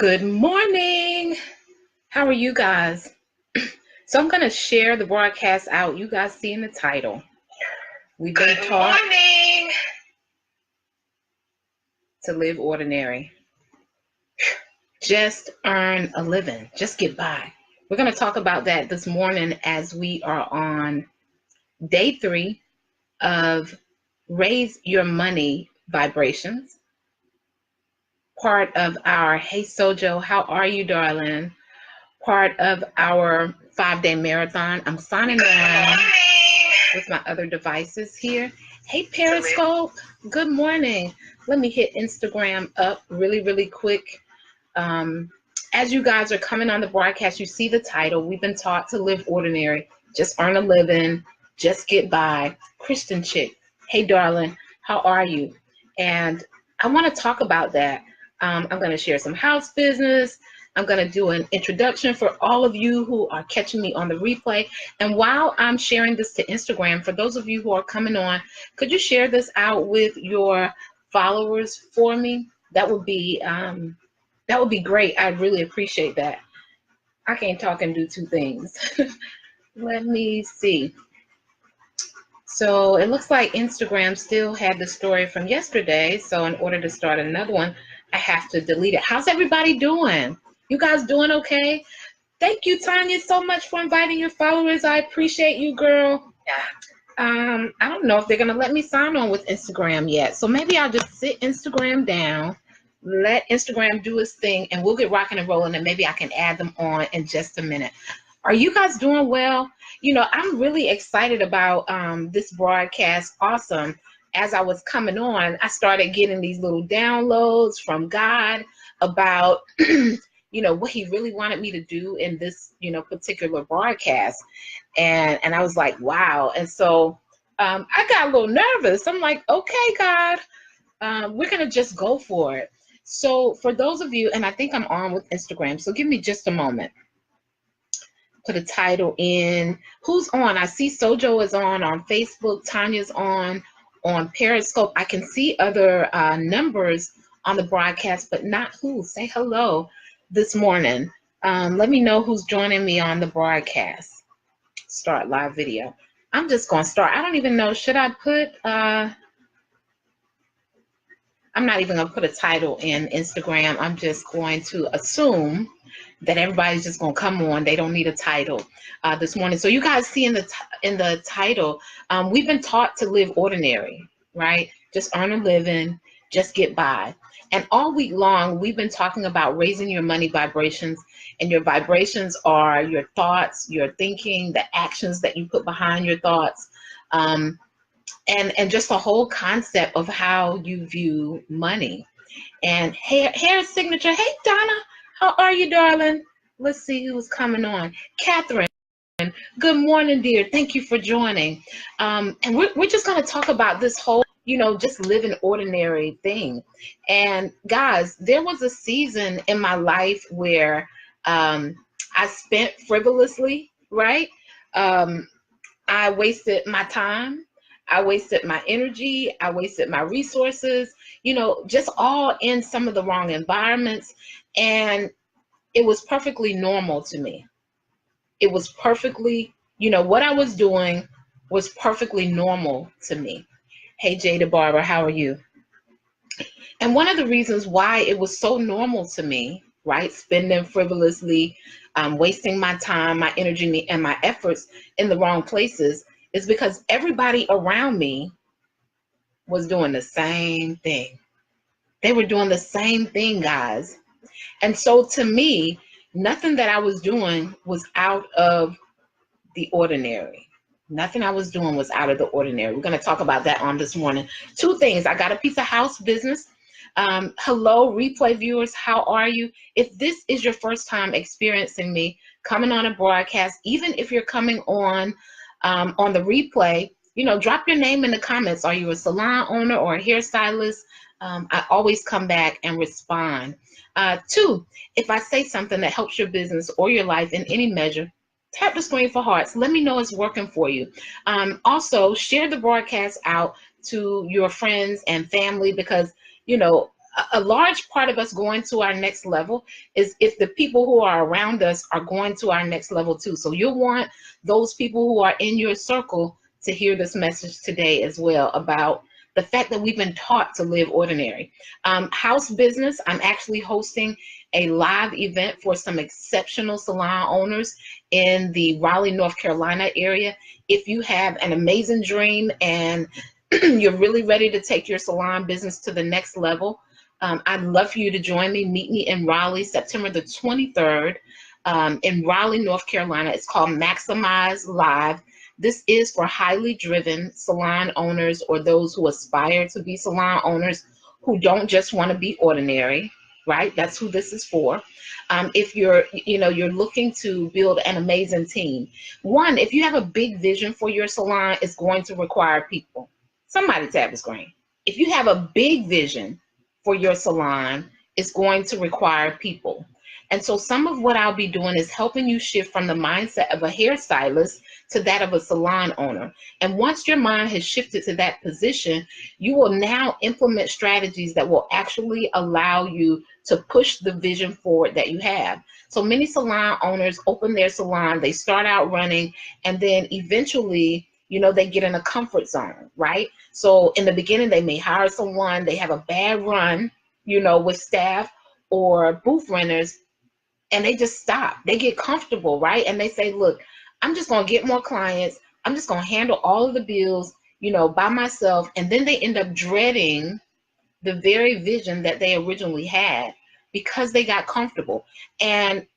Good morning. How are you guys? So I'm going to share the broadcast out. You guys see in the title. We've been taught to live ordinary. Just earn a living. Just get by. We're going to talk about that this morning as we are on day 3 of Raise Your Money Vibrations. Part of our Hey Sojo, how are you, darling? Part of our 5-day marathon. I'm signing on with my other devices here. Hey, Periscope. Good morning. Let me hit Instagram up really quick. As you guys are coming on the broadcast, you see the title. We've been taught to live ordinary, just earn a living, just get by. Christian chick. Hey, darling. How are you? And I want to talk about that. I'm going to share some house business. I'm going to do an introduction for all of you who are catching me on the replay. And while I'm sharing this to Instagram, for those of you who are coming on, could you share this out with your followers for me? That would be great. I'd really appreciate that. I can't talk and do two things. Let me see. So it looks like Instagram still had the story from yesterday. So in order to start another one, I have to delete it. How's everybody doing? You guys doing okay? Thank you, Tanya, so much for inviting your followers. I appreciate you, girl. I don't know if they're going to let me sign on with Instagram yet. So maybe I'll just sit Instagram down, let Instagram do its thing, and we'll get rocking and rolling, and maybe I can add them on in just a minute. Are you guys doing well? You know, I'm really excited about this broadcast. Awesome. As I was coming on, I started getting these little downloads from God about what he really wanted me to do in this, particular broadcast. And I was like, wow. And so I got a little nervous. I'm like, okay, God, we're going to just go for it. So for those of you, and I think I'm on with Instagram, so give me just a moment. Put a title in. Who's on? I see Sojo is on Facebook. Tanya's on Periscope. I can see other numbers on the broadcast, but not who. Say hello this morning. Let me know who's joining me on the broadcast. Start live video. I'm just going to start. I don't even know. Should I put, I'm not even going to put a title in Instagram. I'm just going to assume that everybody's just going to come on. They don't need a title this morning. So you guys see in the title, we've been taught to live ordinary, right? Just earn a living, just get by. And all week long, we've been talking about raising your money vibrations. And your vibrations are your thoughts, your thinking, the actions that you put behind your thoughts, and just the whole concept of how you view money. And hair signature. Hey, Donna, how are you, darling? Let's see who's coming on. Catherine, good morning, dear. Thank you for joining. And we're just going to talk about this whole, just living ordinary thing. And guys, there was a season in my life where I spent frivolously, right? I wasted my time. I wasted my energy. I wasted my resources, just all in some of the wrong environments. And it was perfectly normal to me. It was perfectly, what I was doing was perfectly normal to me. Hey, Jada Barber, how are you? And one of the reasons why it was so normal to me, right, spending frivolously, wasting my time, my energy, and my efforts in the wrong places is because everybody around me was doing the same thing. They were doing the same thing, guys. And so to me, nothing that I was doing was out of the ordinary. Nothing I was doing was out of the ordinary. We're going to talk about that on this morning. Two things. I got a piece of house business. Hello, replay viewers. How are you? If this is your first time experiencing me coming on a broadcast, even if you're coming on the replay, drop your name in the comments. Are you a salon owner or a hairstylist? I always come back and respond. Two, if I say something that helps your business or your life in any measure, tap the screen for hearts. Let me know it's working for you. Also, share the broadcast out to your friends and family because, a large part of us going to our next level is if the people who are around us are going to our next level too. So you'll want those people who are in your circle to hear this message today as well, about the fact that we've been taught to live ordinary. House business, I'm actually hosting a live event for some exceptional salon owners in the Raleigh, North Carolina area. If you have an amazing dream and you're really ready to take your salon business to the next level, I'd love for you to join me. Meet me in Raleigh, September the 23rd, in Raleigh, North Carolina. It's called Maximize Live. This is for highly driven salon owners, or those who aspire to be salon owners who don't just want to be ordinary, right? That's who this is for. If you're looking to build an amazing team. One, if you have a big vision for your salon, it's going to require people. Somebody tap the screen. If you have a big vision for your salon, is going to require people. And so some of what I'll be doing is helping you shift from the mindset of a hairstylist to that of a salon owner. And once your mind has shifted to that position, you will now implement strategies that will actually allow you to push the vision forward that you have. So many salon owners open their salon, they start out running, and then eventually, they get in a comfort zone, right? So in the beginning, they may hire someone, they have a bad run, with staff or booth renters, and they just stop. They get comfortable, right? And they say, look, I'm just going to get more clients. I'm just going to handle all of the bills, by myself. And then they end up dreading the very vision that they originally had because they got comfortable. And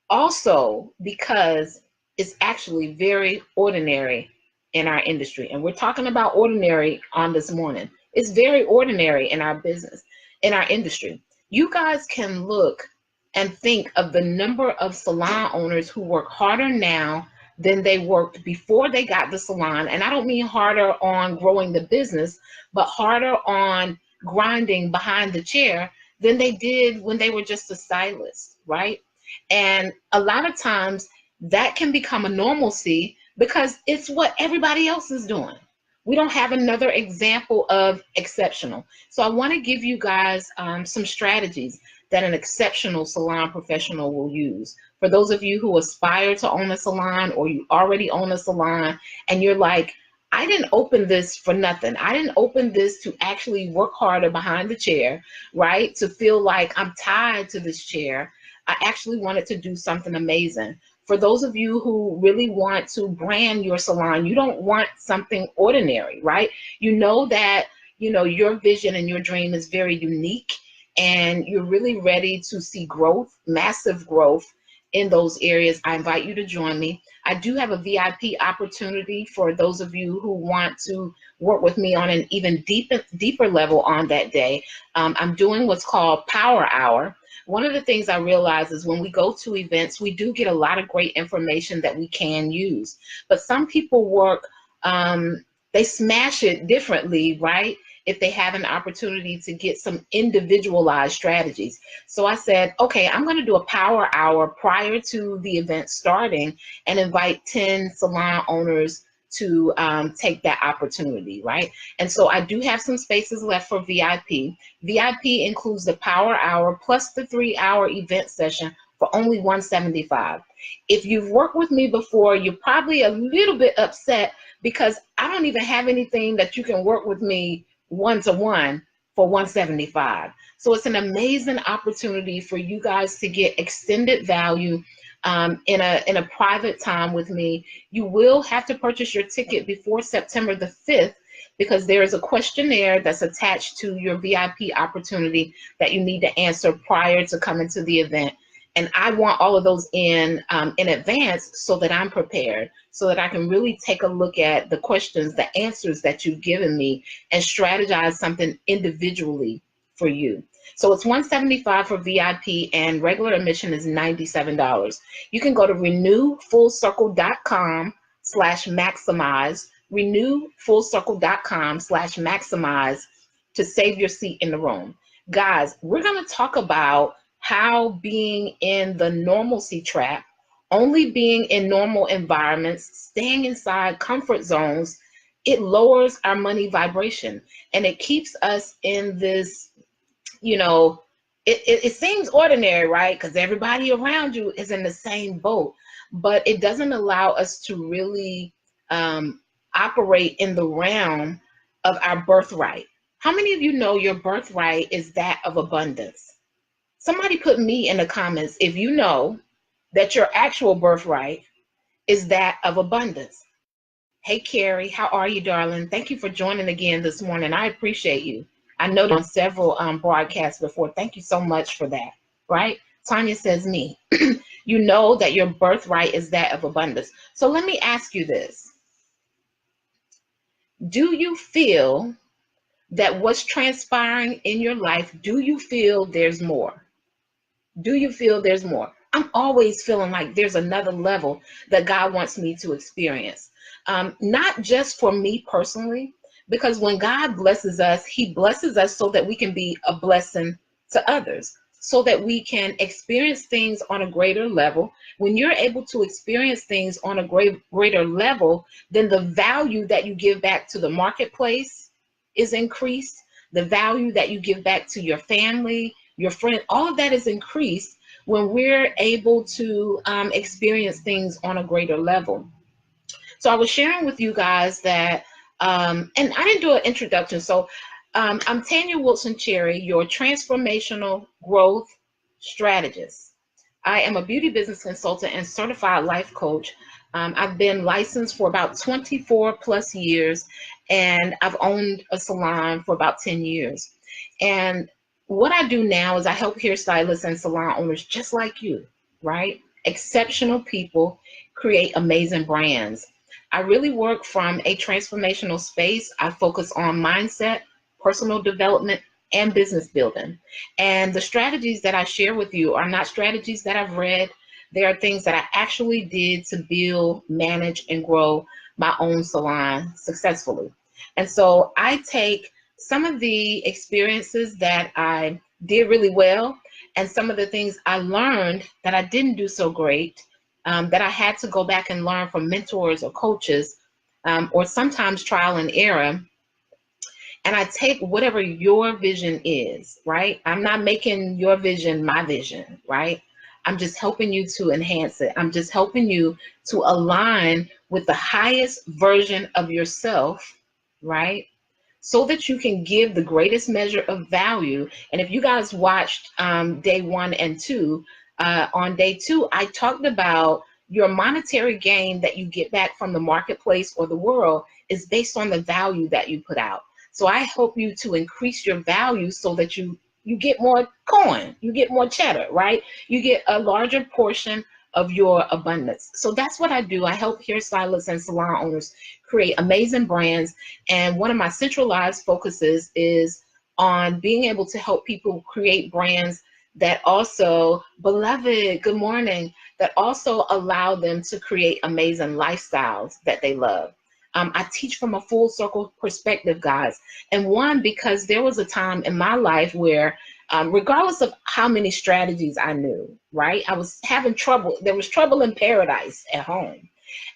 also because it's actually very ordinary in our industry. And we're talking about ordinary on this morning. It's very ordinary in our business, in our industry. You guys can look and think of the number of salon owners who work harder now than they worked before they got the salon. And I don't mean harder on growing the business, but harder on grinding behind the chair than they did when they were just a stylist, right? And a lot of times that can become a normalcy because it's what everybody else is doing. We don't have another example of exceptional. So I want to give you guys some strategies that an exceptional salon professional will use. For those of you who aspire to own a salon, or you already own a salon and you're like, I didn't open this for nothing. I didn't open this to actually work harder behind the chair, right? To feel like I'm tied to this chair. I actually wanted to do something amazing. For those of you who really want to brand your salon, you don't want something ordinary, right? You know that, your vision and your dream is very unique, and you're really ready to see growth, massive growth in those areas. I invite you to join me. I do have a VIP opportunity for those of you who want to work with me on an even deeper level on that day. I'm doing what's called Power Hour. One of the things I realize is when we go to events, we do get a lot of great information that we can use. But some people work, they smash it differently, right? If they have an opportunity to get some individualized strategies. So I said, okay, I'm going to do a power hour prior to the event starting and invite 10 salon owners to take that opportunity, right? And so I do have some spaces left for VIP. VIP includes the power hour plus the 3-hour event session for only $175. If you've worked with me before, you're probably a little bit upset because I don't even have anything that you can work with me one-to-one for $175. So it's an amazing opportunity for you guys to get extended value in a private time with me. You will have to purchase your ticket before September the 5th because there is a questionnaire that's attached to your VIP opportunity that you need to answer prior to coming to the event. And I want all of those in advance so that I'm prepared, so that I can really take a look at the questions, the answers that you've given me, and strategize something individually for you. So it's $175 for VIP, and regular admission is $97. You can go to renewfullcircle.com/maximize, renewfullcircle.com/maximize to save your seat in the room. Guys, we're going to talk about how being in the normalcy trap, only being in normal environments, staying inside comfort zones, it lowers our money vibration, and it keeps us in this you know, it seems ordinary, right? Because everybody around you is in the same boat, but it doesn't allow us to really operate in the realm of our birthright. How many of you know your birthright is that of abundance? Somebody put me in the comments if you know that your actual birthright is that of abundance. Hey, Carrie, how are you, darling? Thank you for joining again this morning. I appreciate you. I know on several broadcasts before. Thank you so much for that, right? Tanya says me. You know that your birthright is that of abundance. So let me ask you this. Do you feel that what's transpiring in your life, do you feel there's more? Do you feel there's more? I'm always feeling like there's another level that God wants me to experience. Not just for me personally, because when God blesses us, he blesses us so that we can be a blessing to others, so that we can experience things on a greater level. When you're able to experience things on a greater level, then the value that you give back to the marketplace is increased. The value that you give back to your family, your friend, all of that is increased when we're able to experience things on a greater level. So I was sharing with you guys that, and I didn't do an introduction. So I'm Tanya Wilson Cherry, your transformational growth strategist. I am a beauty business consultant and certified life coach. I've been licensed for about 24 plus years, and I've owned a salon for about 10 years. And what I do now is I help hairstylists and salon owners just like you, right? Exceptional people create amazing brands. I really work from a transformational space. I focus on mindset, personal development, and business building. And the strategies that I share with you are not strategies that I've read. They are things that I actually did to build, manage, and grow my own salon successfully. And so I take some of the experiences that I did really well and some of the things I learned that I didn't do so great, that I had to go back and learn from mentors or coaches, or sometimes trial and error. And I take whatever your vision is, right? I'm not making your vision my vision, right? I'm just helping you to enhance it. I'm just helping you to align with the highest version of yourself, right? So that you can give the greatest measure of value. And if you guys watched day 1 and 2, on day 2, I talked about your monetary gain that you get back from the marketplace or the world is based on the value that you put out. So I help you to increase your value so that you get more coin, you get more cheddar, right? You get a larger portion of your abundance. So that's what I do. I help hairstylists and salon owners create amazing brands. And one of my centralized focuses is on being able to help people create brands that also, beloved, good morning, that also allow them to create amazing lifestyles that they love. I teach from a full circle perspective, guys. And one, because there was a time in my life where regardless of how many strategies I knew, right? I was having trouble. There was trouble in paradise at home.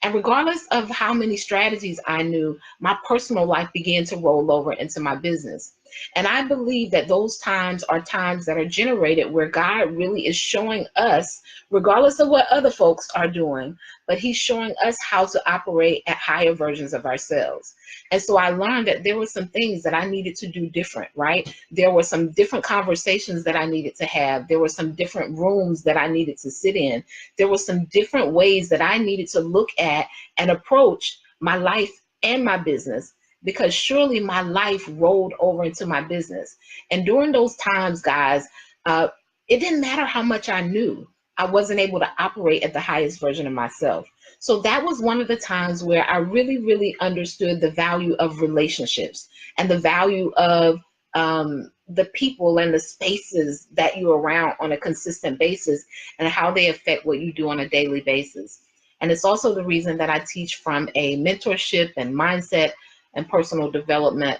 And regardless of how many strategies I knew, my personal life began to roll over into my business. And I believe that those times are times that are generated where God really is showing us, regardless of what other folks are doing, but he's showing us how to operate at higher versions of ourselves. And so I learned that there were some things that I needed to do different, right? There were some different conversations that I needed to have. There were some different rooms that I needed to sit in. There were some different ways that I needed to look at and approach my life and my business, because surely my life rolled over into my business. And during those times, guys, it didn't matter how much I knew. I wasn't able to operate at the highest version of myself. So that was one of the times where I really, really understood the value of relationships and the value of the people and the spaces that you're around on a consistent basis and how they affect what you do on a daily basis. And it's also the reason that I teach from a mentorship and mindset and personal development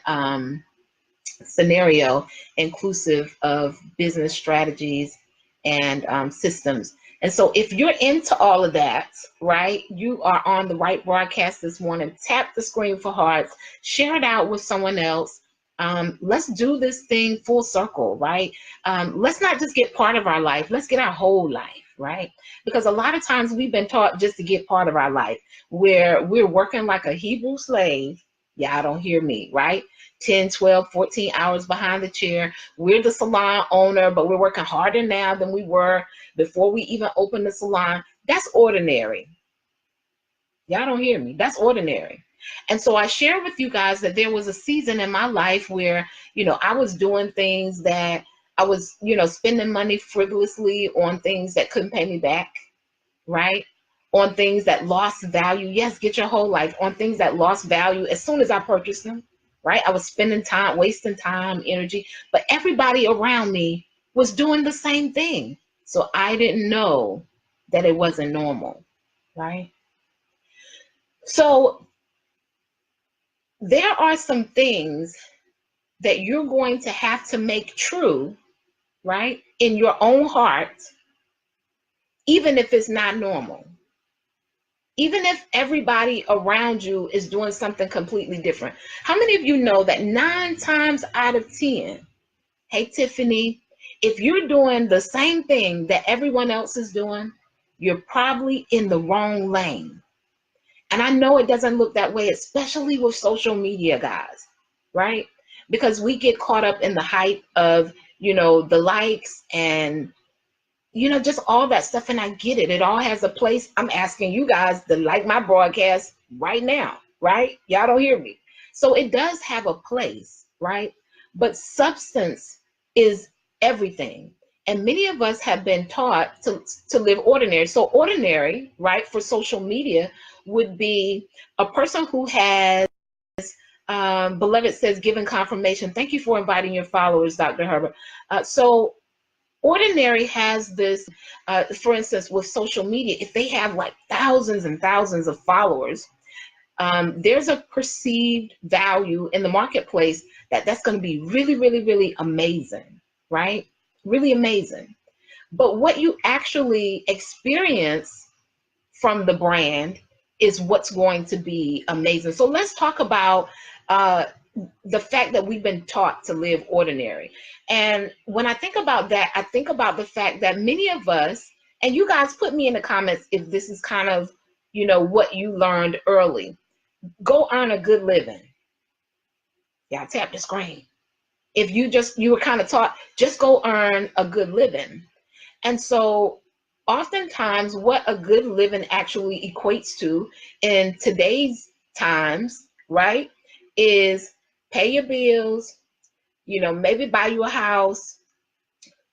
scenario, inclusive of business strategies and systems. And so if you're into all of that, right, you are on the right broadcast this morning. Tap the screen for hearts, share it out with someone else, Let's do this thing full circle, right? Let's not just get part of our life. Let's get our whole life, right? Because a lot of times we've been taught just to get part of our life, where we're working like a Hebrew slave. Y'all don't hear me, right? 10, 12, 14 hours behind the chair. We're the salon owner, but we're working harder now than we were before we even opened the salon. That's ordinary. Y'all don't hear me. That's ordinary. And so I share with you guys that there was a season in my life where, I was doing things that I was, spending money frivolously on things that couldn't pay me back, right? On things that lost value. Yes, get your whole life. On things that lost value as soon as I purchased them, right? I was spending time, wasting time, energy, but everybody around me was doing the same thing. So I didn't know that it wasn't normal, right? So there are some things that you're going to have to make true, right, in your own heart, even if it's not normal. Even if everybody around you is doing something completely different. How many of you know that 9 times out of 10, hey, Tiffany, if you're doing the same thing that everyone else is doing, you're probably in the wrong lane. And I know it doesn't look that way, especially with social media, guys, right? Because we get caught up in the hype of, the likes and, just all that stuff. And I get it. It all has a place. I'm asking you guys to like my broadcast right now, right? Y'all don't hear me. So it does have a place, right? But substance is everything. And many of us have been taught to live ordinary. So ordinary, right, for social media would be a person who has, Beloved says, given confirmation. Thank you for inviting your followers, Dr. Herbert. So ordinary has this, for instance, with social media, if they have like thousands and thousands of followers, there's a perceived value in the marketplace that's going to be really, really, really amazing, right? Really amazing. But what you actually experience from the brand is what's going to be amazing. So let's talk about the fact that we've been taught to live ordinary. And when I think about that, I think about the fact that many of us, and you guys put me in the comments if this is kind of, what you learned early. Go earn a good living. Yeah, tap the screen. If you were kind of taught, just go earn a good living. And so oftentimes what a good living actually equates to in today's times, right, is pay your bills, maybe buy you a house,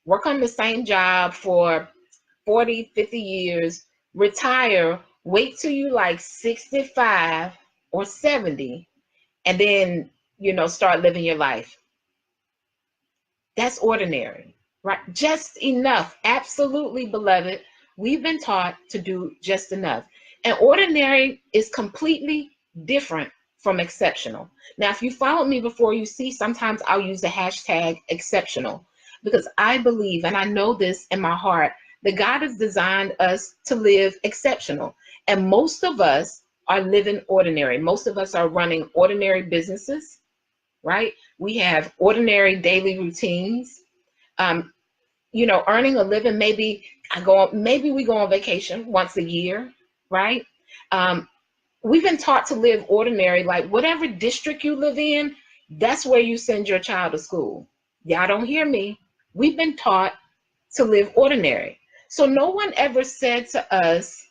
work on the same job for 40, 50 years, retire, wait till you like 65 or 70, and then, start living your life. That's ordinary, right? Just enough. Absolutely, beloved. We've been taught to do just enough. And ordinary is completely different from exceptional. Now, if you followed me before, you see sometimes I'll use the hashtag exceptional because I believe, and I know this in my heart, that God has designed us to live exceptional. And most of us are living ordinary. Most of us are running ordinary businesses, right? We have ordinary daily routines. Earning a living, maybe we go on vacation once a year, right? We've been taught to live ordinary, like whatever district you live in, that's where you send your child to school. Y'all don't hear me. We've been taught to live ordinary. So no one ever said to us,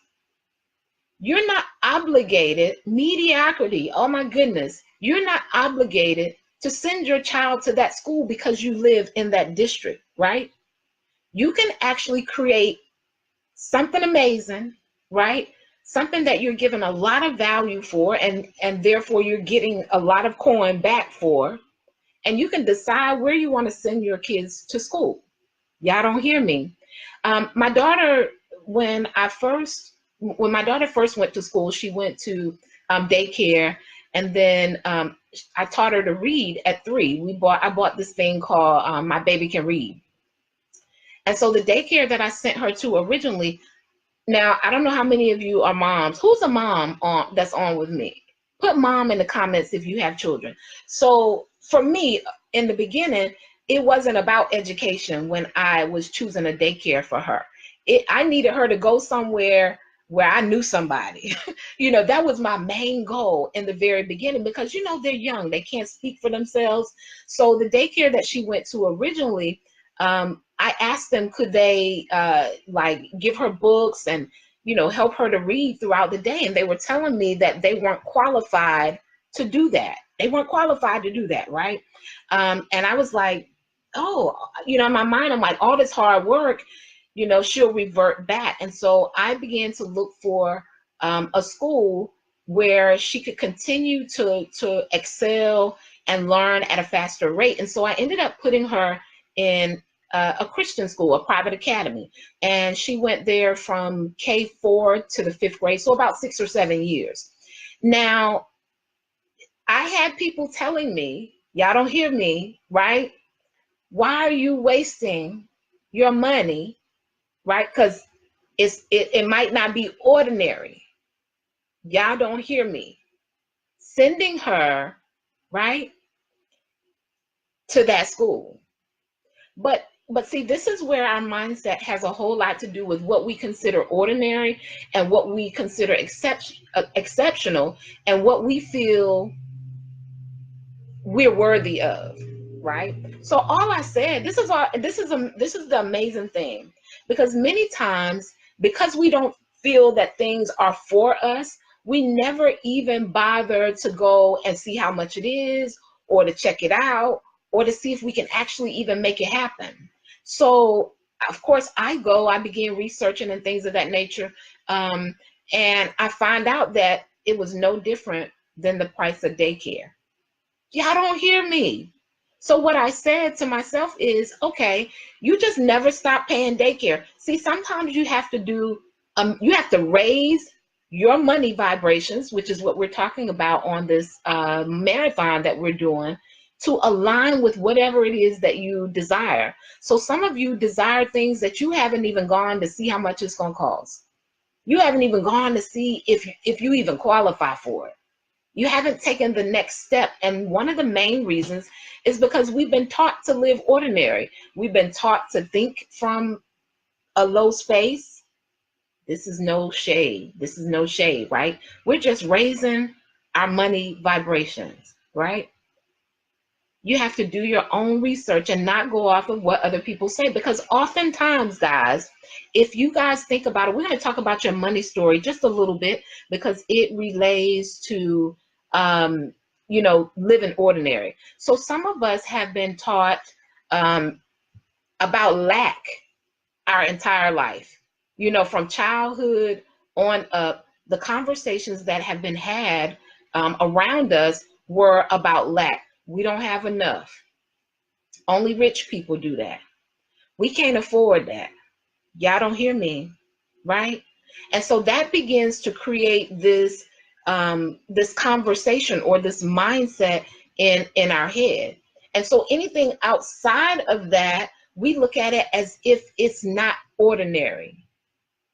you're not obligated, mediocrity, oh my goodness, you're not obligated to send your child to that school because you live in that district, right? You can actually create something amazing, right? Something that you're giving a lot of value for, and therefore you're getting a lot of coin back for, and you can decide where you want to send your kids to school. Y'all don't hear me. My daughter, when my daughter first went to school, she went to daycare, and then I taught her to read at 3. I bought this thing called My Baby Can Read. And so the daycare that I sent her to originally, now I don't know how many of you are moms. Who's a mom that's on with me? Put mom in the comments if you have children. So for me, in the beginning, it wasn't about education when I was choosing a daycare for her. I needed her to go somewhere where I knew somebody. That was my main goal in the very beginning, because they're young, they can't speak for themselves. So the daycare that she went to originally, I asked them, could they like give her books and help her to read throughout the day, and they were telling me that they weren't qualified to do that. They weren't qualified to do that, right? And I was like, oh, in my mind, I'm like, all this hard work, she'll revert back. And so I began to look for a school where she could continue to excel and learn at a faster rate. And so I ended up putting her in a Christian school, a private academy. And she went there from K4 to the 5th grade, so about 6 or 7 years. Now, I had people telling me, y'all don't hear me, right? Why are you wasting your money, right? Because it might not be ordinary. Y'all don't hear me. Sending her, right, to that school. But see, this is where our mindset has a whole lot to do with what we consider ordinary and what we consider exceptional, and what we feel we're worthy of, right? So all I said, this is the amazing thing, because many times, because we don't feel that things are for us, we never even bother to go and see how much it is, or to check it out, or to see if we can actually even make it happen. So of course I begin researching and things of that nature, and I find out that it was no different than the price of daycare. Y'all don't hear me. So what I said to myself is, okay, you just never stop paying daycare. See, sometimes you have to raise your money vibrations, which is what we're talking about on this marathon that we're doing, to align with whatever it is that you desire. So some of you desire things that you haven't even gone to see how much it's going to cost. You haven't even gone to see if you even qualify for it. You haven't taken the next step. And one of the main reasons is because we've been taught to live ordinary. We've been taught to think from a low space. This is no shade. This is no shade, right? We're just raising our money vibrations, right? You have to do your own research and not go off of what other people say, because oftentimes, guys, if you guys think about it, we're going to talk about your money story just a little bit, because it relates to living ordinary. So some of us have been taught about lack our entire life, from childhood on up. The conversations that have been had around us were about lack. We don't have enough. Only rich people do that. We can't afford that. Y'all don't hear me, right? And so that begins to create this this conversation, or this mindset in our head. And so anything outside of that, we look at it as if it's not ordinary.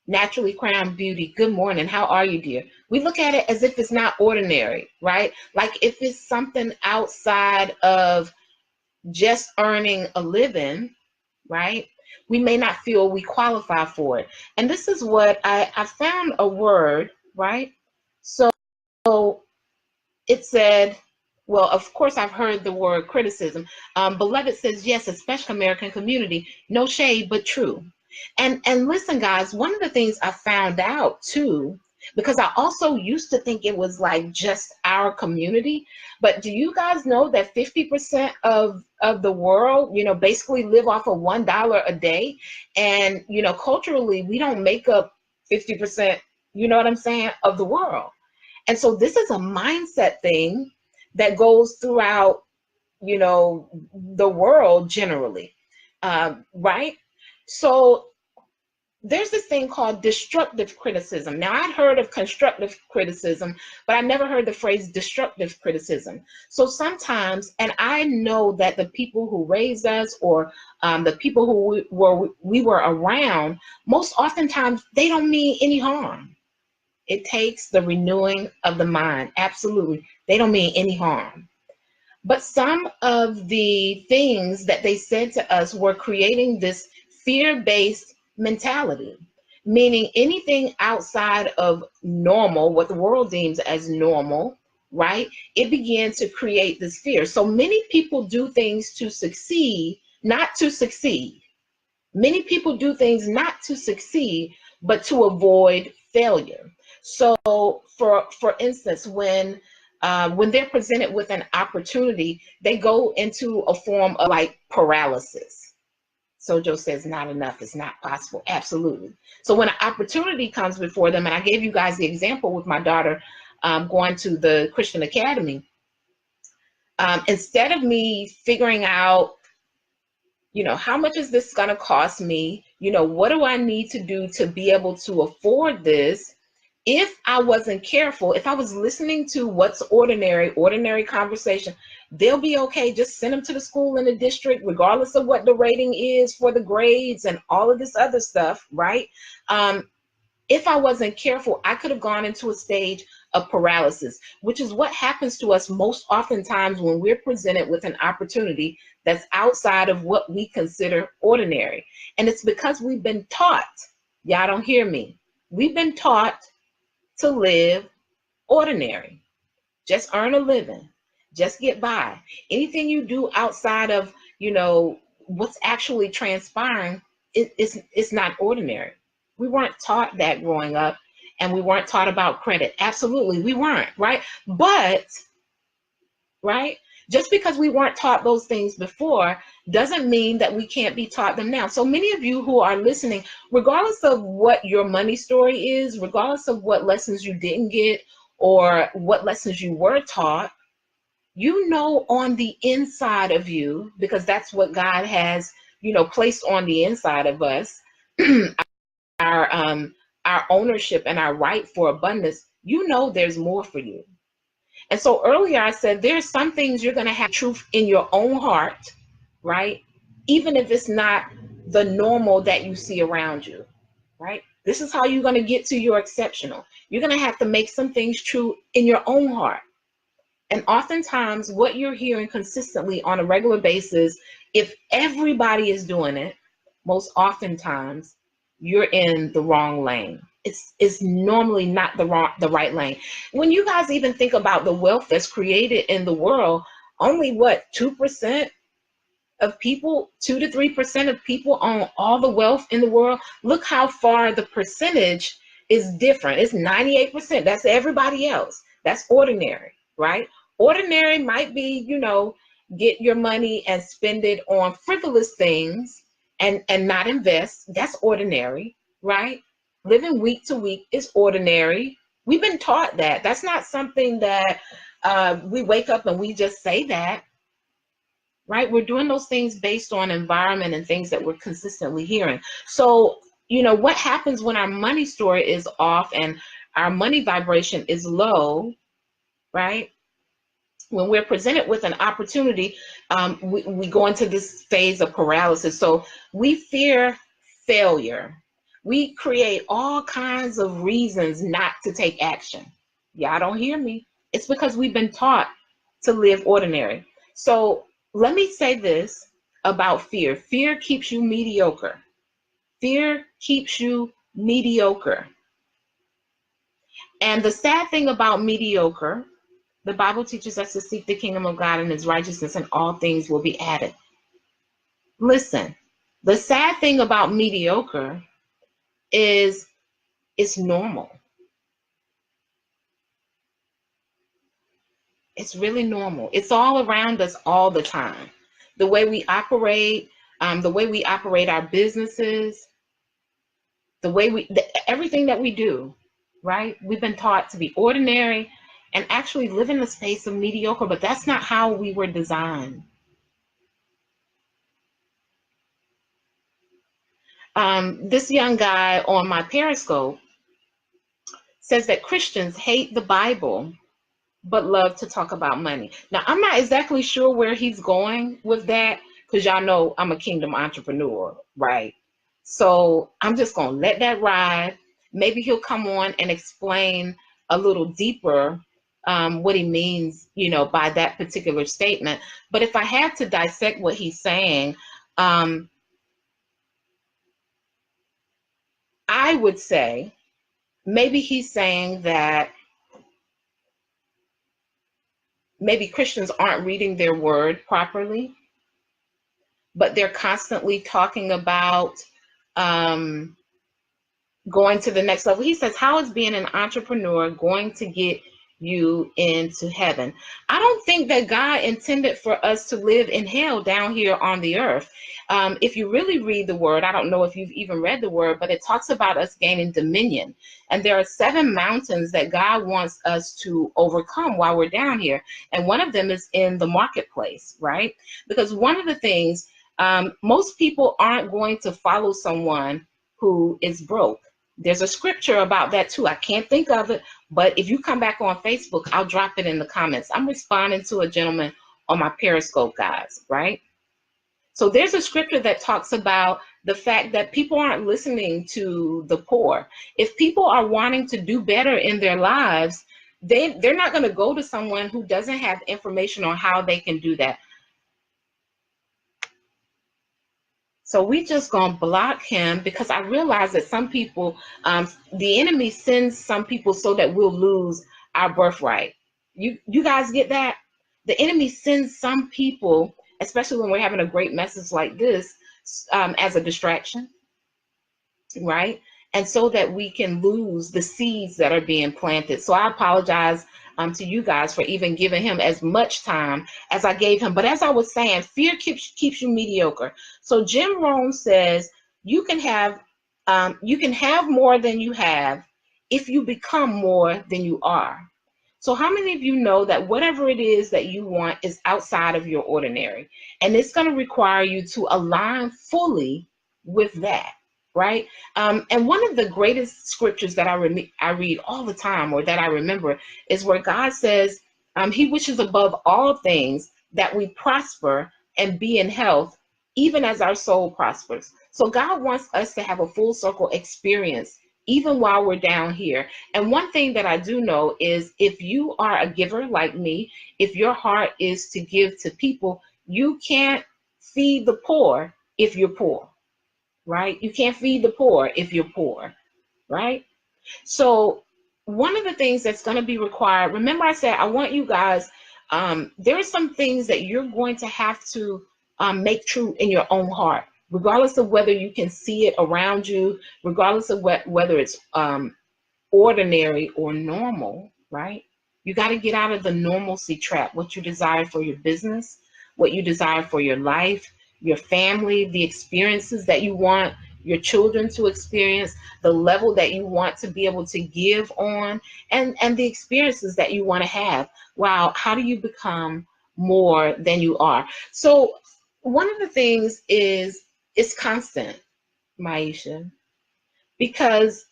Naturally Crowned Beauty, good morning. How are you, dear? We look at it as if it's not ordinary, right? Like if it's something outside of just earning a living, right? We may not feel we qualify for it. And this is what I found a word, right? So it said, well, of course, I've heard the word criticism. Beloved says, yes, especially American community, no shade, but true. And listen, guys, one of the things I found out too, because I also used to think it was like just our community, but do you guys know that 50% of the world, basically live off of $1 a day? And, culturally, we don't make up 50%, you know what I'm saying, of the world. And so this is a mindset thing that goes throughout, the world generally, right? So there's this thing called destructive criticism. Now, I'd heard of constructive criticism, but I never heard the phrase destructive criticism. So sometimes, and I know that the people who raised us, or the people who we were around, most oftentimes, they don't mean any harm. It takes the renewing of the mind. Absolutely. They don't mean any harm. But some of the things that they said to us were creating this fear-based mentality, meaning anything outside of normal, what the world deems as normal, right? It began to create this fear. So many people do things to succeed, not to succeed. Many people do things not to succeed, but to avoid failure. So, for instance, when they're presented with an opportunity, they go into a form of like paralysis. So Joe says, not enough, it's not possible. Absolutely. So when an opportunity comes before them, and I gave you guys the example with my daughter going to the Christian Academy, instead of me figuring out, how much is this going to cost me? What do I need to do to be able to afford this? If I wasn't careful, if I was listening to what's ordinary conversation, they'll be okay. Just send them to the school in the district, regardless of what the rating is for the grades and all of this other stuff, right? If I wasn't careful, I could have gone into a stage of paralysis, which is what happens to us most oftentimes when we're presented with an opportunity that's outside of what we consider ordinary. And it's because we've been taught, y'all don't hear me, we've been taught to live ordinary. Just earn a living, just get by. Anything you do outside of, what's actually transpiring, it's not ordinary. We weren't taught that growing up, and we weren't taught about credit. Absolutely, we weren't, right? But, right, just because we weren't taught those things before doesn't mean that we can't be taught them now. So many of you who are listening, regardless of what your money story is, regardless of what lessons you didn't get or what lessons you were taught, on the inside of you, because that's what God has, placed on the inside of us, our ownership and our right for abundance, there's more for you. And so earlier I said there's some things you're going to have truth in your own heart, right? Even if it's not the normal that you see around you, right? This is how you're going to get to your exceptional. You're going to have to make some things true in your own heart. And oftentimes what you're hearing consistently on a regular basis, if everybody is doing it, most oftentimes you're in the wrong lane. It's normally not the right lane. When you guys even think about the wealth that's created in the world, only 2% of people, 2 to 3% of people own all the wealth in the world. Look how far the percentage is different. It's 98%. That's everybody else. That's ordinary, right? Ordinary might be, get your money and spend it on frivolous things and not invest. That's ordinary, right? Living week to week is ordinary. We've been taught that. That's not something that we wake up and we just say that, right? We're doing those things based on environment and things that we're consistently hearing. So, what happens when our money story is off and our money vibration is low, right? When we're presented with an opportunity, we go into this phase of paralysis. So we fear failure. We create all kinds of reasons not to take action. Y'all don't hear me. It's because we've been taught to live ordinary. So let me say this about fear. Fear keeps you mediocre. Fear keeps you mediocre. And the sad thing about mediocre, the Bible teaches us to seek the kingdom of God and his righteousness, and all things will be added. Listen, the sad thing about mediocre is it's normal. It's really normal. It's all around us all the time. The way we operate, our businesses, everything that we do, right? We've been taught to be ordinary and actually live in the space of mediocre, but that's not how we were designed. This young guy on my Periscope says that Christians hate the Bible but love to talk about money. Now, I'm not exactly sure where he's going with that, because y'all know I'm a kingdom entrepreneur, right? So I'm just going to let that ride. Maybe he'll come on and explain a little deeper what he means, by that particular statement. But if I had to dissect what he's saying, I would say maybe he's saying that maybe Christians aren't reading their word properly, but they're constantly talking about going to the next level. He says, how is being an entrepreneur going to get you into heaven? I don't think that God intended for us to live in hell down here on the earth. If you really read the word, I don't know if you've even read the word, but it talks about us gaining dominion. And there are 7 mountains that God wants us to overcome while we're down here. And one of them is in the marketplace, right? Because one of the things, most people aren't going to follow someone who is broke. There's a scripture about that too. I can't think of it, but if you come back on Facebook, I'll drop it in the comments. I'm responding to a gentleman on my Periscope, guys, right? So there's a scripture that talks about the fact that people aren't listening to the poor. If people are wanting to do better in their lives, they're not going to go to someone who doesn't have information on how they can do that. So we just gonna block him, because I realize that some people, the enemy sends some people so that we'll lose our birthright. You guys get that? The enemy sends some people, especially when we're having a great message like this, as a distraction, right? And so that we can lose the seeds that are being planted. So I apologize to you guys for even giving him as much time as I gave him. But as I was saying, fear keeps you mediocre. So Jim Rohn says you can have more than you have if you become more than you are. So how many of you know that whatever it is that you want is outside of your ordinary? And it's going to require you to align fully with that, right? And one of the greatest scriptures that I read all the time, or that I remember, is where God says, he wishes above all things that we prosper and be in health, even as our soul prospers. So God wants us to have a full circle experience, even while we're down here. And one thing that I do know is, if you are a giver like me, if your heart is to give to people, you can't feed the poor if you're poor, right? You can't feed the poor if you're poor, right? So one of the things that's going to be required, remember I said, I want you guys, there are some things that you're going to have to make true in your own heart, regardless of whether you can see it around you, regardless of whether it's ordinary or normal, right? You got to get out of the normalcy trap. What you desire for your business, what you desire for your life, your family, the experiences that you want your children to experience, the level that you want to be able to give on, and the experiences that you want to have. Wow, how do you become more than you are? So one of the things is, it's constant, Maisha, because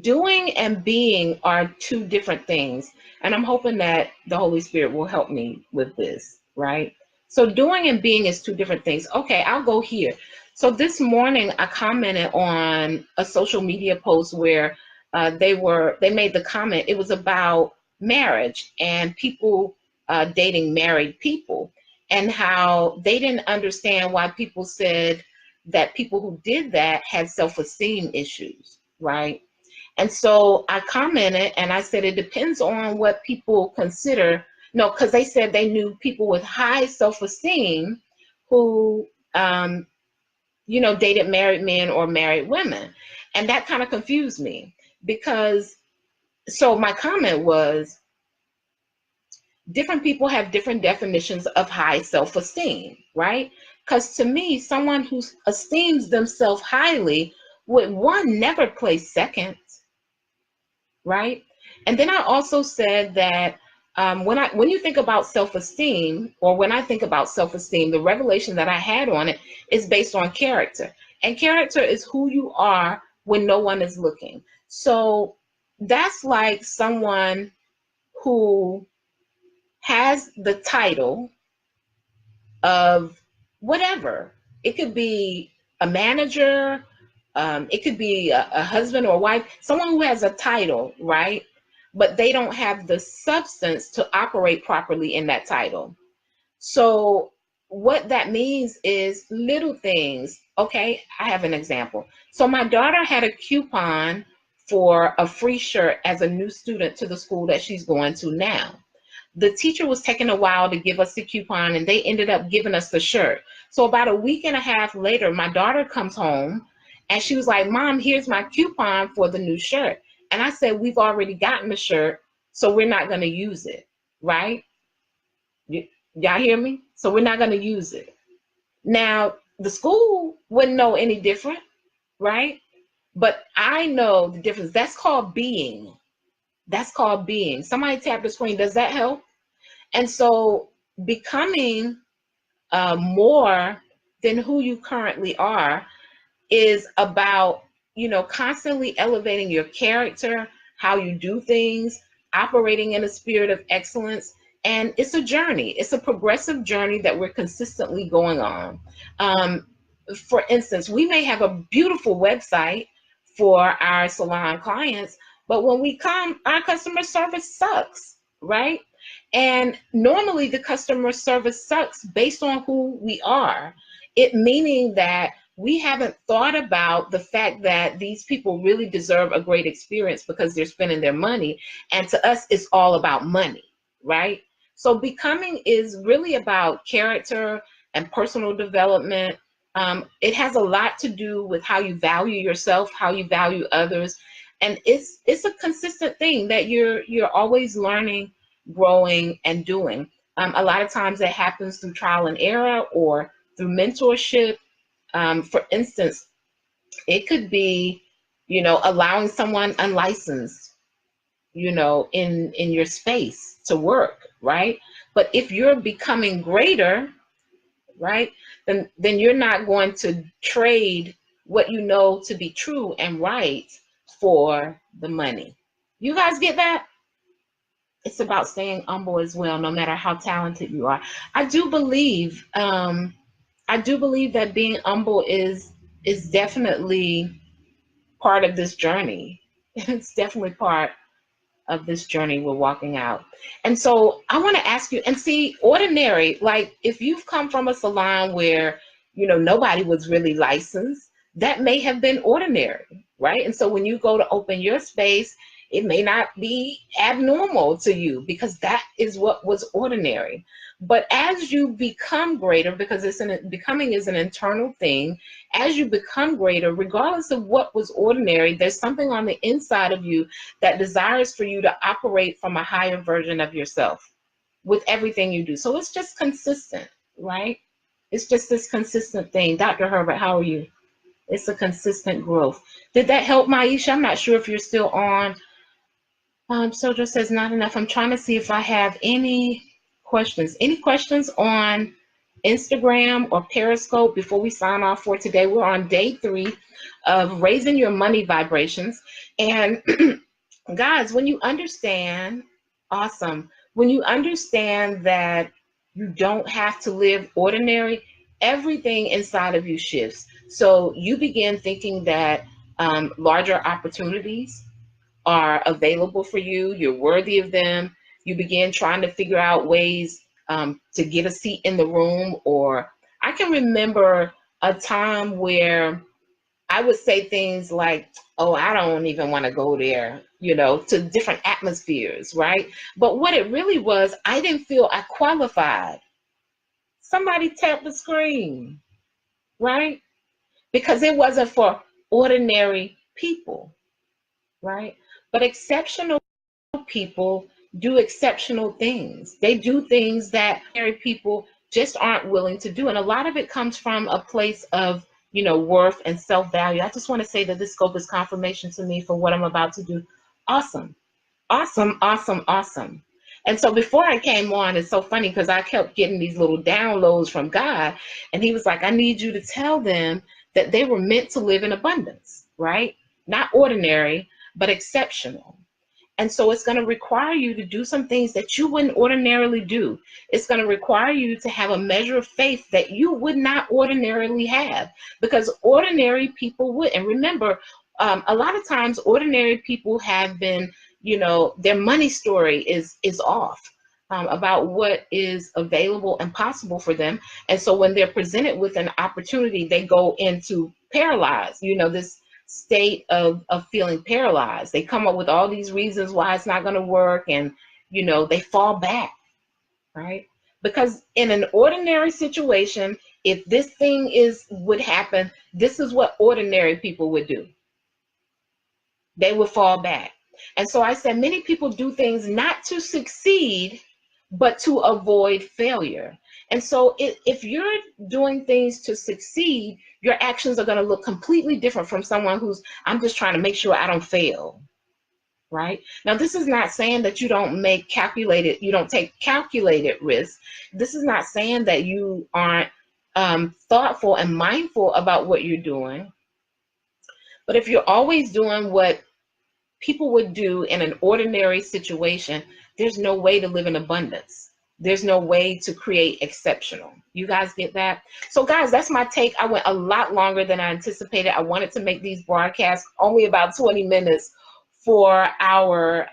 doing and being are 2 different things. And I'm hoping that the Holy Spirit will help me with this, right? So doing and being is 2 different things. Okay, I'll go here. So this morning I commented on a social media post where they made the comment, it was about marriage and people dating married people, and how they didn't understand why people said that people who did that had self-esteem issues, right? And so I commented and I said, it depends on what people consider. No, because they said they knew people with high self-esteem who, dated married men or married women. And that kind of confused me, because, so my comment was, different people have different definitions of high self-esteem, right? Because to me, someone who esteems themselves highly would, one, never place second, right? And then I also said that when you think about self-esteem, or when I think about self-esteem, the revelation that I had on it is based on character. And character is who you are when no one is looking. So that's like someone who has the title of whatever. It could be a manager, it could be a husband or wife, someone who has a title, right? but they don't have the substance to operate properly in that title. So what that means is little things. Okay, I have an example. So my daughter had a coupon for a free shirt as a new student to the school that she's going to now. The teacher was taking a while to give us the coupon, and they ended up giving us the shirt. So about a week and a half later, my daughter comes home and she was like, Mom, here's my coupon for the new shirt. And I said, we've already gotten the shirt, so we're not going to use it, right? Y'all hear me? So we're not going to use it. Now, the school wouldn't know any different, right? But I know the difference. That's called being. That's called being. Somebody tap the screen. Does that help? And so becoming more than who you currently are is about, constantly elevating your character, how you do things, operating in a spirit of excellence. And it's a journey. It's a progressive journey that we're consistently going on. For instance, we may have a beautiful website for our salon clients, but when we come, our customer service sucks, right? And normally the customer service sucks based on who we are. It meaning that we haven't thought about the fact that these people really deserve a great experience because they're spending their money. And to us, it's all about money, right? So becoming is really about character and personal development. It has a lot to do with how you value yourself, how you value others. And it's a consistent thing that you're always learning, growing, and doing. A lot of times it happens through trial and error or through mentorship. For instance, it could be, allowing someone unlicensed, in your space to work, right? But if you're becoming greater, right, then you're not going to trade what you know to be true and right for the money. You guys get that? It's about staying humble as well, no matter how talented you are. I do believe, that being humble is definitely part of this journey. It's definitely part of this journey we're walking out. And so I want to ask you, and see, ordinary, like if you've come from a salon where, nobody was really licensed, that may have been ordinary, right? And so when you go to open your space, it may not be abnormal to you because that is what was ordinary. But as you become greater, because becoming is an internal thing, as you become greater, regardless of what was ordinary, there's something on the inside of you that desires for you to operate from a higher version of yourself with everything you do. So it's just consistent, right? It's just this consistent thing. Dr. Herbert, how are you? It's a consistent growth. Did that help, Maisha? I'm not sure if you're still on. Sojo says not enough. I'm trying to see if I have any questions. Any questions on Instagram or Periscope before we sign off for today? We're on day 3 of raising your money vibrations. And guys, when you understand, awesome. When you understand that you don't have to live ordinary, everything inside of you shifts. So you begin thinking that larger opportunities are available for you. You're worthy of them. You begin trying to figure out ways to get a seat in the room. Or I can remember a time where I would say things like, oh, I don't even want to go there, to different atmospheres, right? But what it really was, I didn't feel I qualified. Somebody tap the screen, right? Because it wasn't for ordinary people, right? But exceptional people do exceptional things. They do things that ordinary people just aren't willing to do. And a lot of it comes from a place of, worth and self-value. I just want to say that this scope is confirmation to me for what I'm about to do. Awesome. Awesome, awesome, awesome. And so before I came on, it's so funny because I kept getting these little downloads from God. And he was like, I need you to tell them that they were meant to live in abundance, right? Not ordinary, but exceptional. And so it's going to require you to do some things that you wouldn't ordinarily do. It's going to require you to have a measure of faith that you would not ordinarily have, because ordinary people would. And remember, a lot of times ordinary people have been, their money story is off about what is available and possible for them. And so when they're presented with an opportunity, they go into paralyzed, this state of feeling paralyzed. They come up with all these reasons why it's not going to work, and they fall back, right? Because in an ordinary situation, if this thing would happen, this is what ordinary people would do. They would fall back. And so I said, many people do things not to succeed, but to avoid failure. And so if you're doing things to succeed, your actions are going to look completely different from someone who's, I'm just trying to make sure I don't fail. Right? Now, this is not saying that you don't take calculated risks. This is not saying that you aren't thoughtful and mindful about what you're doing. But if you're always doing what people would do in an ordinary situation, there's no way to live in abundance. There's no way to create exceptional. You guys get that? So guys, that's my take. I went a lot longer than I anticipated. I wanted to make these broadcasts only about 20 minutes for our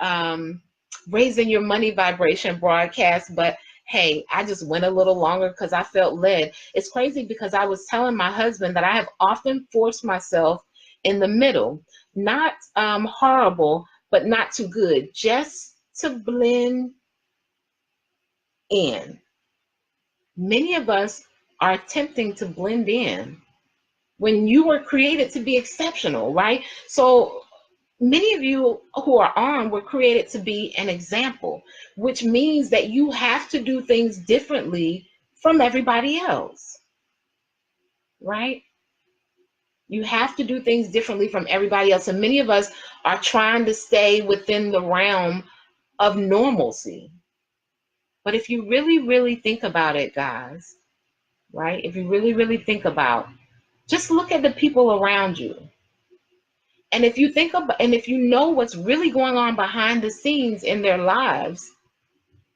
Raising Your Money Vibration broadcast. But hey, I just went a little longer because I felt led. It's crazy because I was telling my husband that I have often forced myself in the middle, not horrible, but not too good, just to blend in. Many of us are attempting to blend in when you were created to be exceptional, right? So many of you who are on were created to be an example, which means that you have to do things differently from everybody else, right? You have to do things differently from everybody else. And many of us are trying to stay within the realm of normalcy. But if you really, really think about it, guys, right? If you really, really think about, just look at the people around you. And if you think about, and if you know what's really going on behind the scenes in their lives,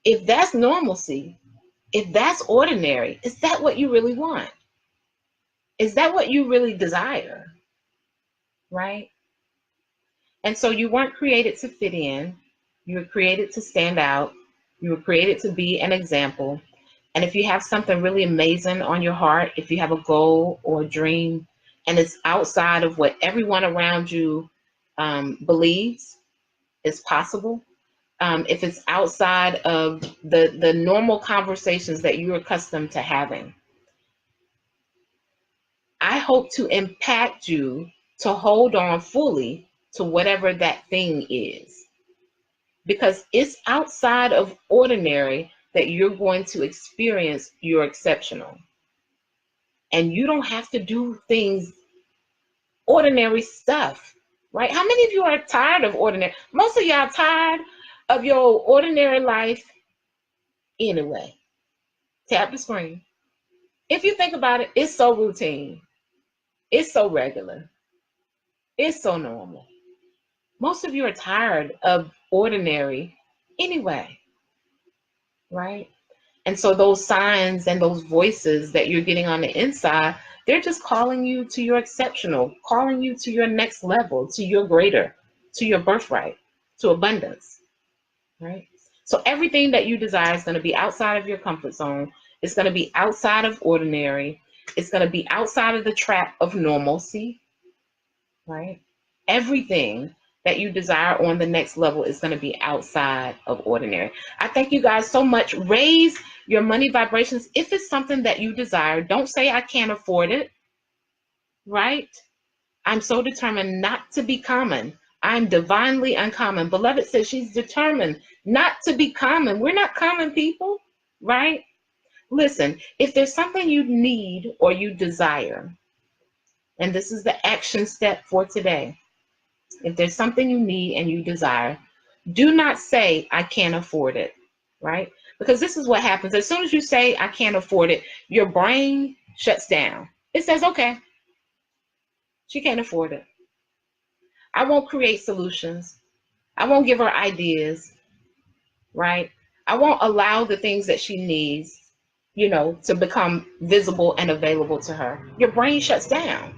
if that's normalcy, if that's ordinary, is that what you really want? Is that what you really desire? Right? And so you weren't created to fit in. You were created to stand out. You were created to be an example. And if you have something really amazing on your heart, if you have a goal or a dream, and it's outside of what everyone around you believes is possible, if it's outside of the normal conversations that you're accustomed to having, I hope to impact you to hold on fully to whatever that thing is, because it's outside of ordinary that you're going to experience your exceptional. And you don't have to do things, ordinary stuff, right? How many of you are tired of ordinary? Most of y'all tired of your ordinary life anyway. Tap the screen. If you think about it, it's so routine. It's so regular. It's so normal. Most of you are tired of ordinary anyway, right? And so those signs and those voices that you're getting on the inside, they're just calling you to your exceptional, calling you to your next level, to your greater, to your birthright, to abundance, right? So everything that you desire is going to be outside of your comfort zone. It's going to be outside of ordinary. It's going to be outside of the trap of normalcy, right? Everything that you desire on the next level is going to be outside of ordinary. I thank you guys so much. Raise your money vibrations. If it's something that you desire, don't say I can't afford it, right? I'm so determined not to be common. I'm divinely uncommon. Beloved says she's determined not to be common. We're not common people, right? Listen, if there's something you need or you desire, and this is the action step for today, if there's something you need and you desire, do not say, I can't afford it, right? Because this is what happens. As soon as you say, I can't afford it, your brain shuts down. It says, okay, she can't afford it. I won't create solutions. I won't give her ideas, right? I won't allow the things that she needs, to become visible and available to her. Your brain shuts down,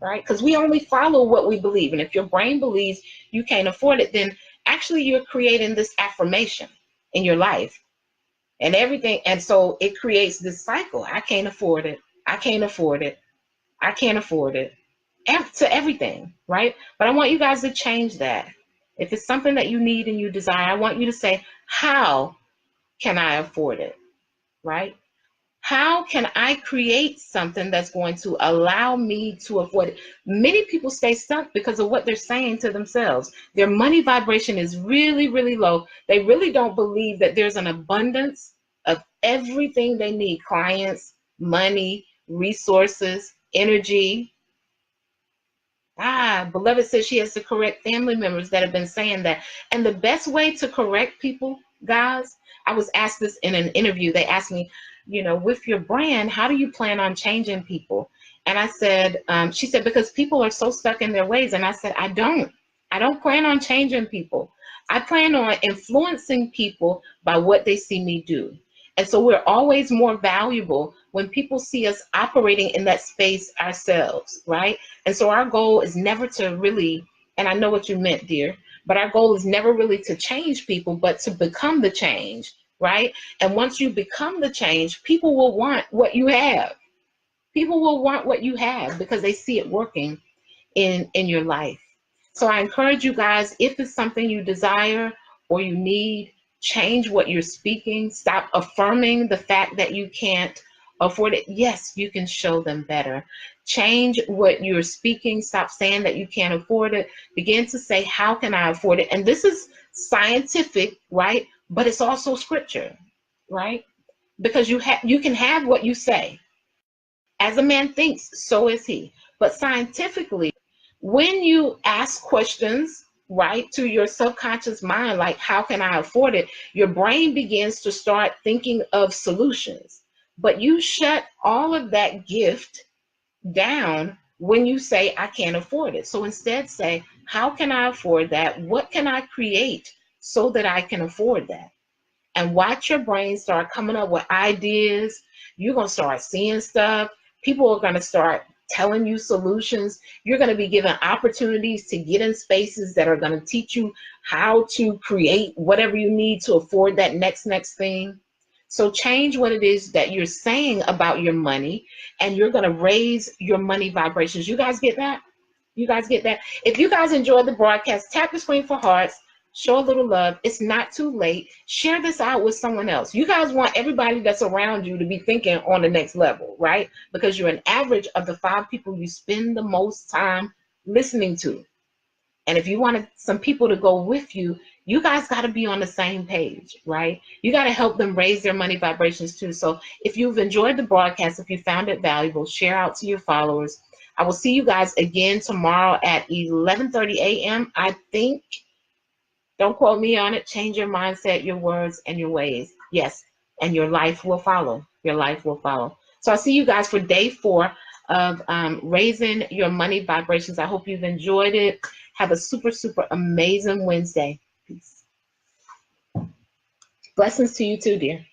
right? Because we only follow what we believe. And if your brain believes you can't afford it, then actually you're creating this affirmation in your life and everything. And so it creates this cycle. I can't afford it. I can't afford it. I can't afford it. To everything, right? But I want you guys to change that. If it's something that you need and you desire, I want you to say, how can I afford it, right? How can I create something that's going to allow me to afford it? Many people stay stuck because of what they're saying to themselves. Their money vibration is really, really low. They really don't believe that there's an abundance of everything they need: clients, money, resources, energy. Beloved says she has to correct family members that have been saying that. And the best way to correct people, guys, I was asked this in an interview. They asked me, with your brand, how do you plan on changing people? And I said, she said, because people are so stuck in their ways. And I said, I don't plan on changing people. I plan on influencing people by what they see me do. And so we're always more valuable when people see us operating in that space ourselves, right? And so our goal is never to really, and I know what you meant, dear, but our goal is never really to change people, but to become the change, right? And once you become the change, people will want what you have. People will want what you have because they see it working in your life. So I encourage you guys, if it's something you desire or you need, change what you're speaking. Stop affirming the fact that you can't afford it. Yes, you can show them better. Change what you're speaking. Stop saying that you can't afford it. Begin to say, how can I afford it? And this is scientific, right? But it's also scripture, right? Because you can have what you say. As a man thinks, so is he. But scientifically, when you ask questions, right, to your subconscious mind, like, how can I afford it? Your brain begins to start thinking of solutions. But you shut all of that gift down when you say, I can't afford it. So instead say, how can I afford that? What can I create so that I can afford that? And watch your brain start coming up with ideas. You're going to start seeing stuff. People are going to start telling you solutions. You're going to be given opportunities to get in spaces that are going to teach you how to create whatever you need to afford that next thing. So change what it is that you're saying about your money, and you're going to raise your money vibrations. You guys get that? You guys get that? If you guys enjoyed the broadcast, tap the screen for hearts. Show a little love. It's not too late. Share this out with someone else. You guys want everybody that's around you to be thinking on the next level, right? Because you're an average of the 5 people you spend the most time listening to. And if you wanted some people to go with you, you guys got to be on the same page, right? You got to help them raise their money vibrations too. So if you've enjoyed the broadcast, if you found it valuable, share out to your followers. I will see you guys again tomorrow at 11:30 a.m. I think. Don't quote me on it. Change your mindset, your words, and your ways. Yes, and your life will follow. Your life will follow. So I'll see you guys for day 4 of raising your money vibrations. I hope you've enjoyed it. Have a super, super amazing Wednesday. Peace. Blessings to you too, dear.